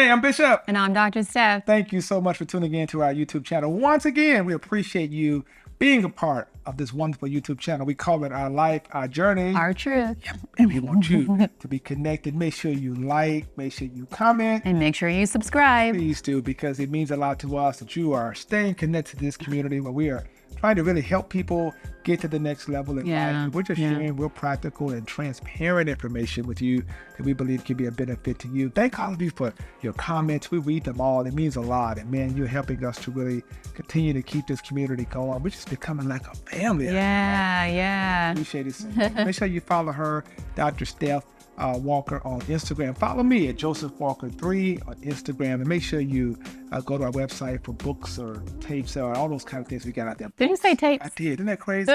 Hey, I'm Bishop. And I'm Dr. Steph. Thank you so much for tuning in to our YouTube channel. Once again, we appreciate you being a part of this wonderful YouTube channel. We call it Our Life, Our Journey. Our truth. Yep. And we want you to be connected. Make sure you like, make sure you comment. And make sure you subscribe. Please do, because it means a lot to us that you are staying connected to this community where we are trying to really help people get to the next level in life. We're just sharing real practical and transparent information with you that we believe can be a benefit to you. Thank all of you for your comments. We read them all. It means a lot. And man, you're helping us to really continue to keep this community going. We're just becoming like a family. Yeah. Appreciate it so much. Make sure you follow her, Dr. Steph Walker, on Instagram. Follow me at drstephwalker3 on Instagram, and make sure you go to our website for books or tapes or all those kind of things we got out there. Did you say tapes? I did. Isn't that crazy?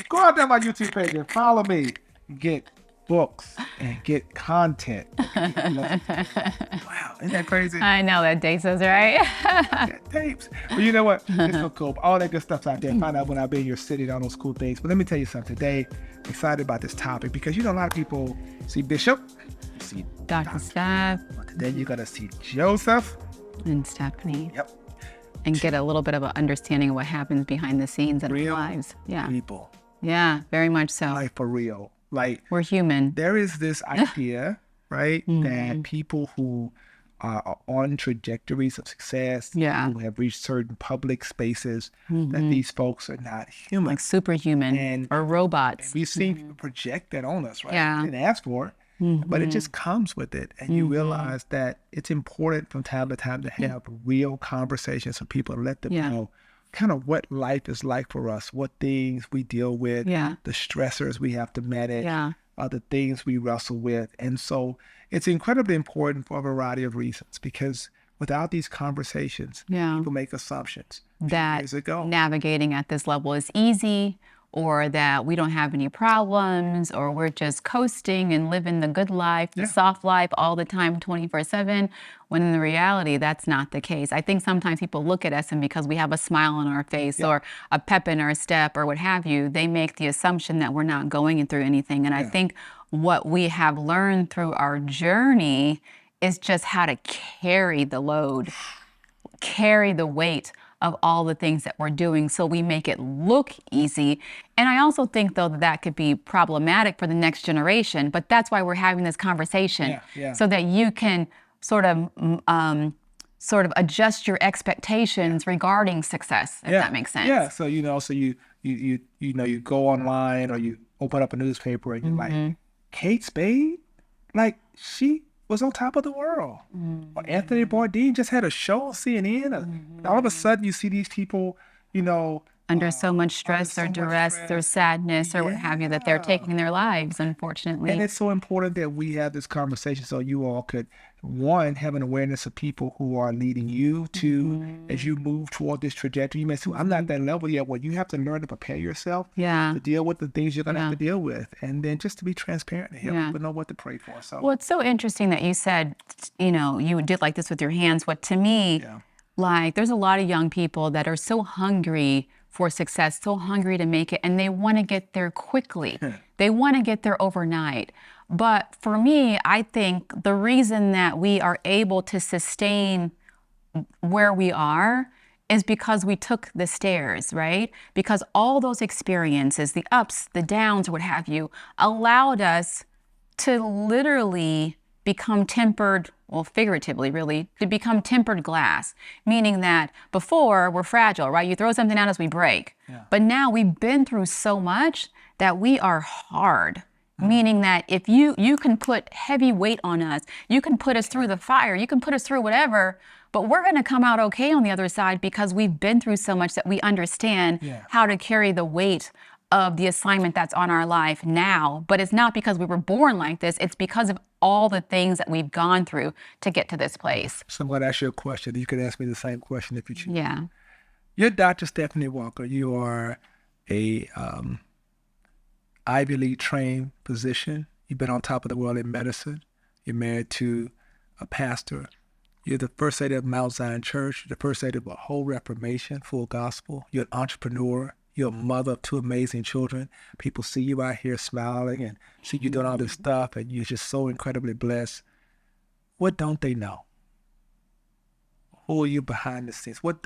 Go out there on my YouTube page and follow me. Get books and get content. Wow, isn't that crazy? I know that dates us, right? Tapes. But you know what? It's so cool. All that good stuff's out there. Find out when I'll be in your city and all those cool things. But let me tell you something. Today, I'm excited about this topic because you know a lot of people see Bishop, you see Dr. Steph. But today you're gonna see Joseph and Stephanie. Yep. And get a little bit of an understanding of what happens behind the scenes in our lives. Yeah. People. Yeah, very much so. Like for real. Like we're human. There is this idea, right, that people who are on trajectories of success, who have reached certain public spaces, that these folks are not human. Like superhuman or robots. And we've seen people project that on us, right? Yeah. We didn't ask for it, but it just comes with it. And you realize that it's important from time to time to have real conversations with people and let them know kind of what life is like for us, what things we deal with, the stressors we have to manage, the things we wrestle with. And so it's incredibly important for a variety of reasons, because without these conversations, people make assumptions that navigating at this level is easy, or that we don't have any problems, or we're just coasting and living the good life, the soft life all the time, 24/7, when in the reality, that's not the case. I think sometimes people look at us and because we have a smile on our face or a pep in our step or what have you, they make the assumption that we're not going through anything. And I think what we have learned through our journey is just how to carry the load, carry the weight of all the things that we're doing, so we make it look easy. And I also think, though, that could be problematic for the next generation, but that's why we're having this conversation, so that you can sort of adjust your expectations regarding success, if that makes sense. Yeah, so you go online or you open up a newspaper and you're like, Kate Spade, like she was on top of the world. Or Anthony Bourdain just had a show on CNN. And all of a sudden you see these people, under so much stress or duress or sadness or what have you, that they're taking their lives, unfortunately. And it's so important that we have this conversation so you all could, one, have an awareness of people who are leading you to, as you move toward this trajectory. You may say, I'm not that level yet. Well, you have to learn to prepare yourself to deal with the things you're going to have to deal with. And then just to be transparent and help people know what to pray for. So, well, it's so interesting that you said, you did like this with your hands. What to me, like there's a lot of young people that are so hungry for success, so hungry to make it, and they want to get there quickly. They want to get there overnight. But for me, I think the reason that we are able to sustain where we are is because we took the stairs, right? Because all those experiences, the ups, the downs, what have you, allowed us to literally become tempered, well, figuratively, really, to become tempered glass, meaning that before we're fragile, right? You throw something at us, we break. But now we've been through so much that we are hard, meaning that if you can put heavy weight on us, you can put us through the fire, you can put us through whatever, but we're going to come out okay on the other side because we've been through so much that we understand how to carry the weight of the assignment that's on our life now. But it's not because we were born like this. It's because of all the things that we've gone through to get to this place. So I'm going to ask you a question. You can ask me the same question if you choose. Yeah. You're Dr. Stephanie Walker. You are a Ivy League trained physician. You've been on top of the world in medicine. You're married to a pastor. You're the first lady of Mount Zion Church. You're the first lady of a whole Reformation, full gospel. You're an entrepreneur. You're a mother of two amazing children. People see you out here smiling and see you doing all this stuff, and you're just so incredibly blessed. what don't they know? Who are you behind the scenes? What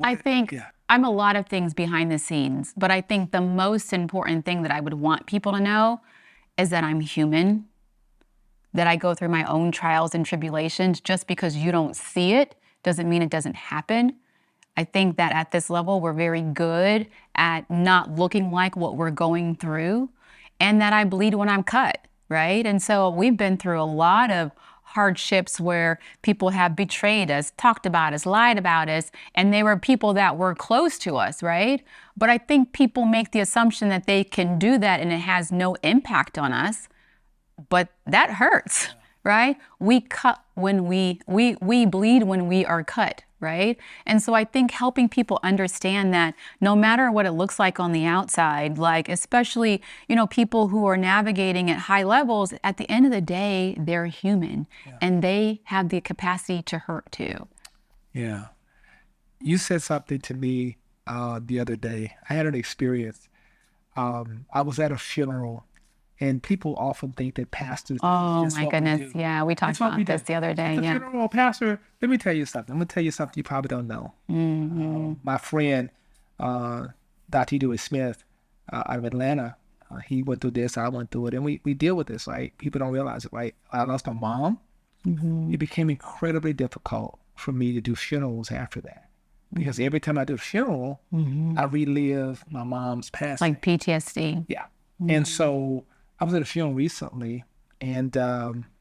I think I'm a lot of things behind the scenes, but I think the most important thing that I would want people to know is that I'm human, that I go through my own trials and tribulations. Just because you don't see it doesn't mean it doesn't happen. I think that at this level, we're very good at not looking like what we're going through, and that I bleed when I'm cut, right? And so we've been through a lot of hardships where people have betrayed us, talked about us, lied about us, and they were people that were close to us, right? But I think people make the assumption that they can do that and it has no impact on us, but that hurts, right? We cut when we bleed when we are cut, right? And so I think helping people understand that no matter what it looks like on the outside, like especially, people who are navigating at high levels, at the end of the day, they're human and they have the capacity to hurt too. Yeah. You said something to me the other day. I had an experience. I was at a funeral. And people often think that pastors. Oh my goodness! Yeah, we talked about this the other day. Yeah. Funeral pastor. Let me tell you something. I'm gonna tell you something you probably don't know. My friend, Dr. Dewey Smith, out of Atlanta, he went through this. I went through it, and we deal with this. Right? People don't realize it. Right? I lost my mom. It became incredibly difficult for me to do funerals after that, because every time I do a funeral, I relive my mom's passing. Like PTSD. Yeah, and so. I was at a funeral recently, and,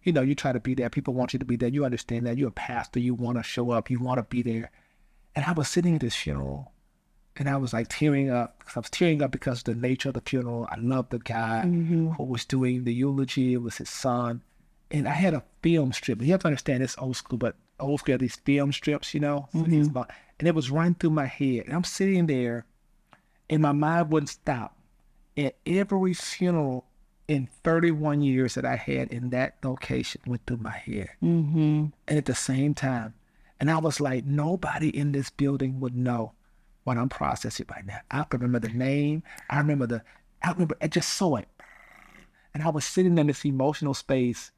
you try to be there. People want you to be there. You understand that. You're a pastor. You want to show up. You want to be there. And I was sitting at this funeral, and I was like tearing up. I was tearing up because of the nature of the funeral. I loved the guy who was doing the eulogy. It was his son. And I had a film strip. You have to understand it's old school, but old school, these film strips, And it was running through my head. And I'm sitting there, and my mind wouldn't stop. At every funeral in 31 years that I had in that location went through my head. And at the same time, and I was like, nobody in this building would know what I'm processing right now. I remember the name. I remember I just saw it. And I was sitting in this emotional space,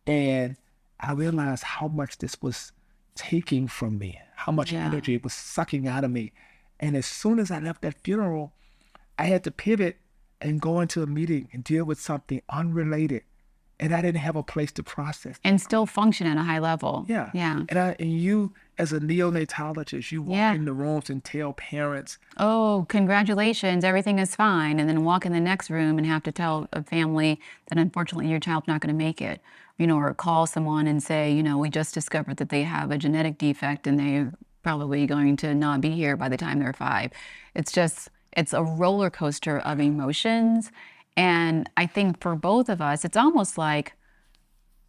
and I realized how much this was taking from me, how much energy it was sucking out of me. And as soon as I left that funeral, I had to pivot and go into a meeting and deal with something unrelated. And I didn't have a place to process. And still function at a high level. Yeah. Yeah. And you, as a neonatologist, you walk in the rooms and tell parents, oh, congratulations, everything is fine. And then walk in the next room and have to tell a family that unfortunately your child's not going to make it. Or call someone and say, we just discovered that they have a genetic defect and they're probably going to not be here by the time they're 5. It's a roller coaster of emotions. And I think for both of us, it's almost like,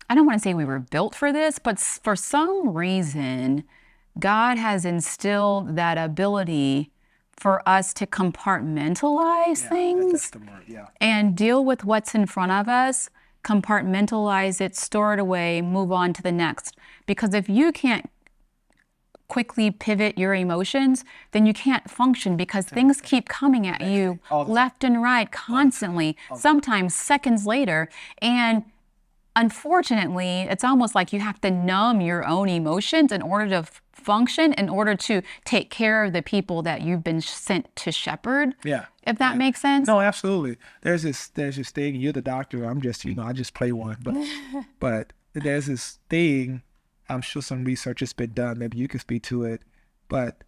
I don't want to say we were built for this, but for some reason, God has instilled that ability for us to compartmentalize things that's the word, and deal with what's in front of us, compartmentalize it, store it away, move on to the next. Because if you can't quickly pivot your emotions, then you can't function because things keep coming at you left and right constantly, sometimes seconds later. And unfortunately, it's almost like you have to numb your own emotions in order to function, in order to take care of the people that you've been sent to shepherd. Yeah. If that makes sense. No, absolutely. There's this thing, you're the doctor, I'm just, I just play one. But there's this thing, I'm sure some research has been done. Maybe you can speak to it. But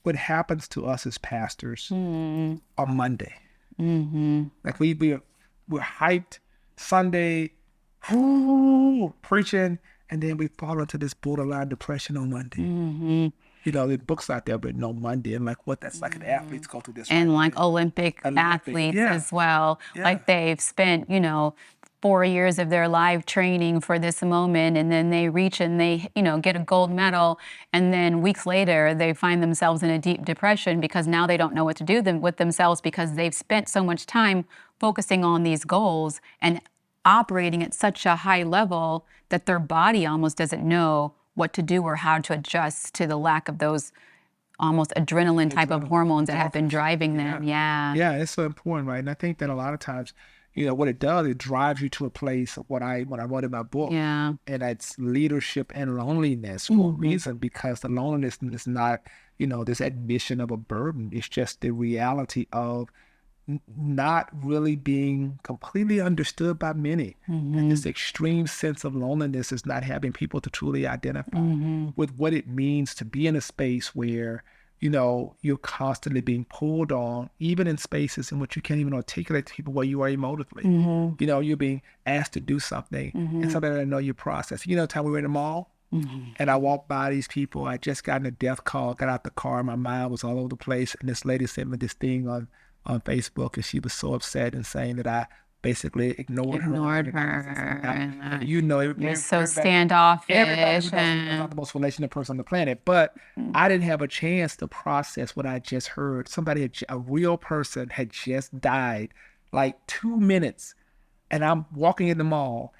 what happens to us as pastors on Monday? Like we're hyped Sunday, preaching, and then we fall into this borderline depression on Monday. The books out there written on Monday, and like what that's like an athletes go through this. And like Olympic athletes as well. Like they've spent, 4 years of their life training for this moment, and then they reach and they, get a gold medal, and then weeks later they find themselves in a deep depression because now they don't know what to do with themselves because they've spent so much time focusing on these goals and operating at such a high level that their body almost doesn't know what to do or how to adjust to the lack of those almost adrenaline type of hormones that have been driving them. Yeah, it's so important, right? And I think that a lot of times, what it does, it drives you to a place of what I wrote in my book. Yeah. And that's leadership and loneliness for a reason, because the loneliness is not, this admission of a burden. It's just the reality of not really being completely understood by many. And this extreme sense of loneliness is not having people to truly identify with what it means to be in a space where, you're constantly being pulled on, even in spaces in which you can't even articulate to people where you are emotionally. You're being asked to do something and something that I know you process. Time we were in the mall and I walked by these people. I just gotten a death call, got out the car, my mind was all over the place. And this lady sent me this thing on Facebook, and she was so upset and saying that I basically ignored her. You're so standoffish. Everybody knows I'm not the most relational person on the planet, but I didn't have a chance to process what I just heard. A real person had just died, like 2 minutes, and I'm walking in the mall,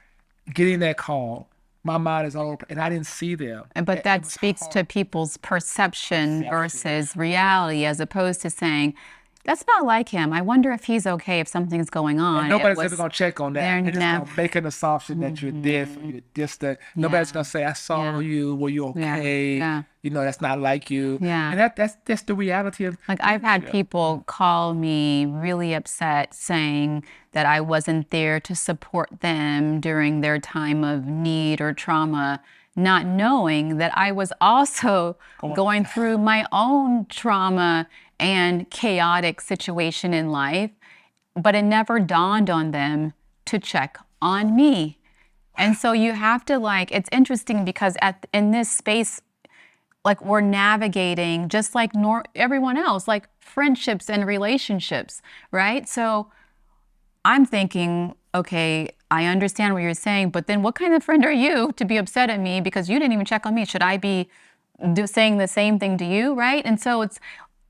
getting that call. My mind is all over, and I didn't see them. But that speaks to people's perception versus reality, as opposed to saying, that's not like him. I wonder if he's okay, if something's going on. And nobody's ever going to check on that. They're just going to make an assumption that you're deaf or you're distant. Nobody's going to say, I saw you. Were you okay? That's not like you. And that's the reality of... Like, I've had people call me really upset saying that I wasn't there to support them during their time of need or trauma, not knowing that I was also going through my own trauma and chaotic situation in life, but it never dawned on them to check on me. And so you have to, it's interesting because in this space, we're navigating just like everyone else, like friendships and relationships, right? So I'm thinking, okay, I understand what you're saying, but then what kind of friend are you to be upset at me because you didn't even check on me? Should I be saying the same thing to you, right? And so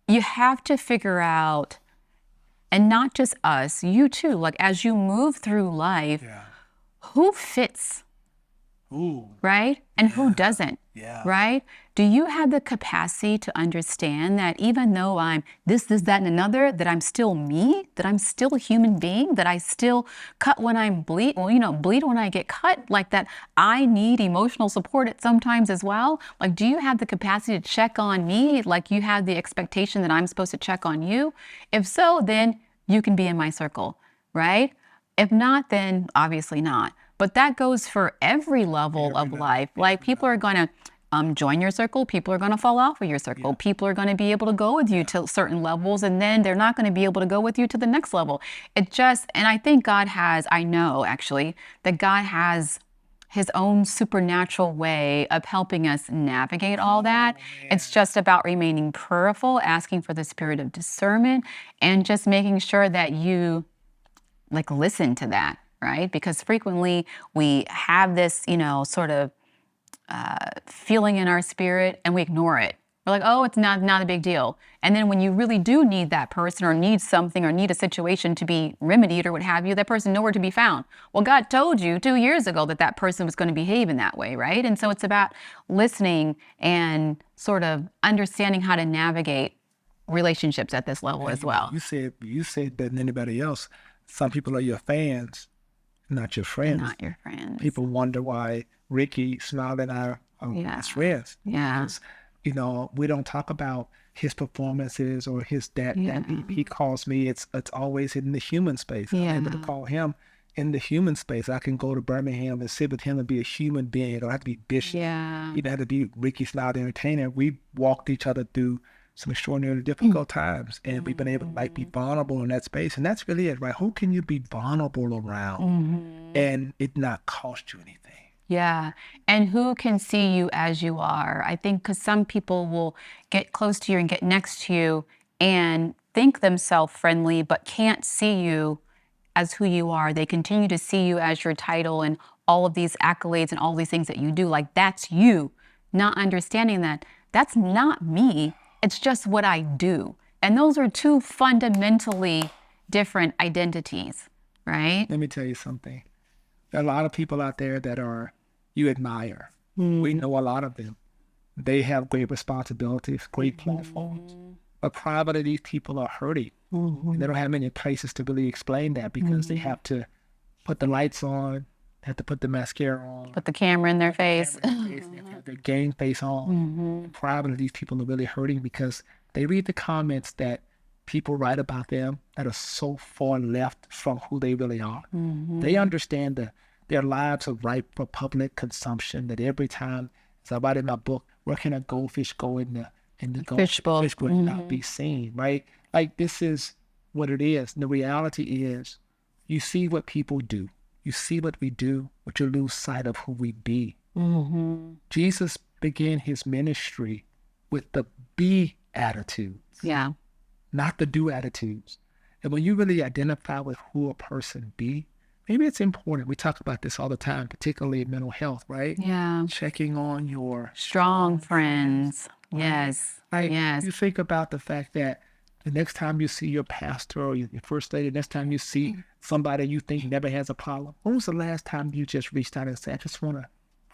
you have to figure out, and not just us, you too, as you move through life, who fits, right? And who doesn't, right? Do you have the capacity to understand that even though I'm this, that, and another, that I'm still me, that I'm still a human being, that I still cut when I'm bleed when I get cut, that I need emotional support sometimes as well? Do you have the capacity to check on me? You have the expectation that I'm supposed to check on you? If so, then you can be in my circle, right? If not, then obviously not. But that goes for every level of life. People are going to join your circle. People are going to fall off of your circle. People are going to be able to go with you to certain levels, and then they're not going to be able to go with you to the next level. And I think I know actually, that God has his own supernatural way of helping us navigate all that. It's just about remaining prayerful, asking for the spirit of discernment, and just making sure that you listen to that, right? Because frequently we have this, sort of feeling in our spirit, and we ignore it. We're like, oh, it's not a big deal. And then when you really do need that person, or need something, or need a situation to be remedied, or what have you, that person nowhere to be found. Well, God told you 2 years ago that person was going to behave in that way, right? And so it's about listening and sort of understanding how to navigate relationships at this level as well. You said better than anybody else. Some people are your fans, not your friends. Not your friends. People wonder why Ricky smiled and I are his friends. Yeah. Because, we don't talk about his performances or his that he calls me. It's always in the human space. I'm able to call him in the human space. I can go to Birmingham and sit with him and be a human being. It don't have to be Bishop. Yeah. You don't have to be Ricky Smile the entertainer. We walked each other through some extraordinarily difficult times, and we've been able to be vulnerable in that space. And that's really it, right? Who can you be vulnerable around and it not cost you anything? Yeah. And who can see you as you are? I think because some people will get close to you and get next to you and think themselves friendly, but can't see you as who you are. They continue to see you as your title and all of these accolades and all these things that you do. That's you, not understanding that that's not me. It's just what I do. And those are two fundamentally different identities, right? Let me tell you something. There are a lot of people out there that you admire. We know a lot of them. They have great responsibilities, great platforms. But privately, these people are hurting. And they don't have many places to really explain that because they have to put the lights on, have to put the mascara on, Put the camera in their face. they have their game face on. Probably these people are really hurting because they read the comments that people write about them that are so far left from who they really are. They understand that their lives are ripe for public consumption, that every time, as I write in my book, where can a goldfish go in the Fishbowl. fishbowl and not be seen, right? Like, this is what it is. And the reality is, you see what people do. You see what we do, but you lose sight of who we be. Jesus began his ministry with the be attitudes, Yeah. not the do attitudes. And when you really identify with who a person be, maybe it's important. We talk about this all the time, particularly in mental health, right? Yeah. Checking on your Strong friends. Yes. Like, Yes. you think about the fact that the next time you see your pastor or your first lady, next time you see somebody you think never has a problem, when was the last time you just reached out and said, I just want to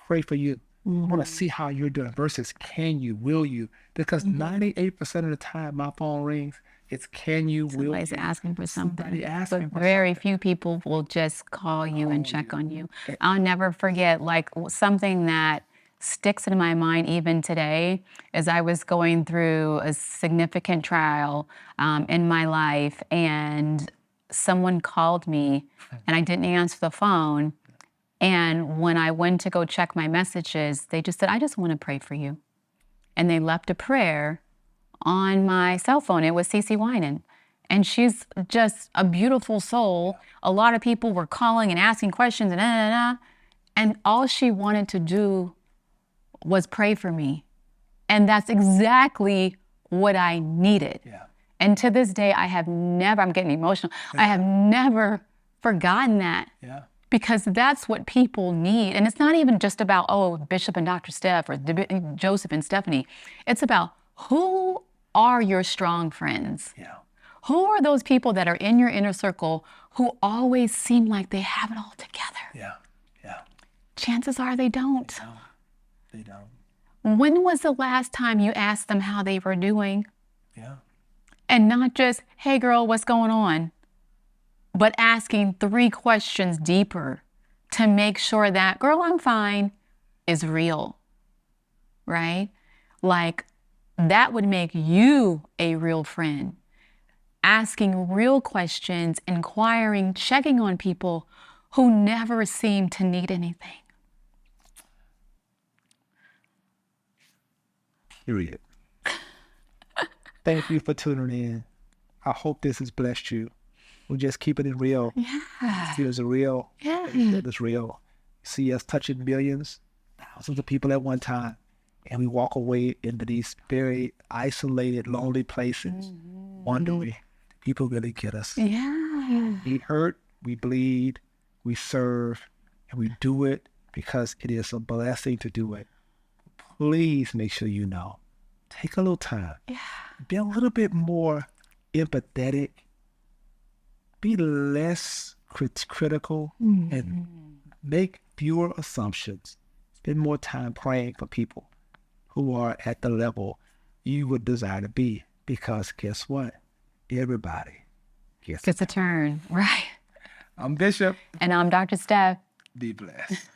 pray for you. I want to see how you're doing versus can you, will you? Because 98% of the time my phone rings, it's can you, will Somebody's you? asking for something. Somebody asking But for very few people will just call you and check on you. I'll never forget, like, something that sticks in my mind even today is I was going through a significant trial in my life, and someone called me and I didn't answer the phone. And when I went to go check my messages, they just said, I just want to pray for you. And they left a prayer on my cell phone. It was Cece Winan. And she's just a beautiful soul. A lot of people were calling and asking questions and all she wanted to do was pray for me. And that's exactly what I needed. Yeah. And to this day, I have never, I'm getting emotional, I have never forgotten that. Yeah. Because that's what people need. And it's not even just about, oh, Bishop and Dr. Steph or Joseph and Stephanie. It's about who are your strong friends? Yeah. Who are those people that are in your inner circle who always seem like they have it all together? Yeah. Yeah. Chances are they don't. They don't. When was the last time you asked them how they were doing? Yeah. And not just, hey girl, what's going on? But asking 3 questions deeper to make sure that, girl, I'm fine, is real, right? Like, that would make you a real friend. Asking real questions, inquiring, checking on people who never seem to need anything. Period. Thank you for tuning in. I hope this has blessed you. We're just keeping it real. Yeah. See, it's real. Yeah. It's real. See us touching millions, thousands of people at one time, and we walk away into these very isolated, lonely places, wondering, people really get us. Yeah. We hurt, we bleed, we serve, and we do it because it is a blessing to do it. Please make sure you know. Take a little time. Yeah. Be a little bit more empathetic. Be less critical and make fewer assumptions. Spend more time praying for people who are at the level you would desire to be. Because guess what? Everybody gets a turn, right? I'm Bishop. And I'm Dr. Steph. Be blessed.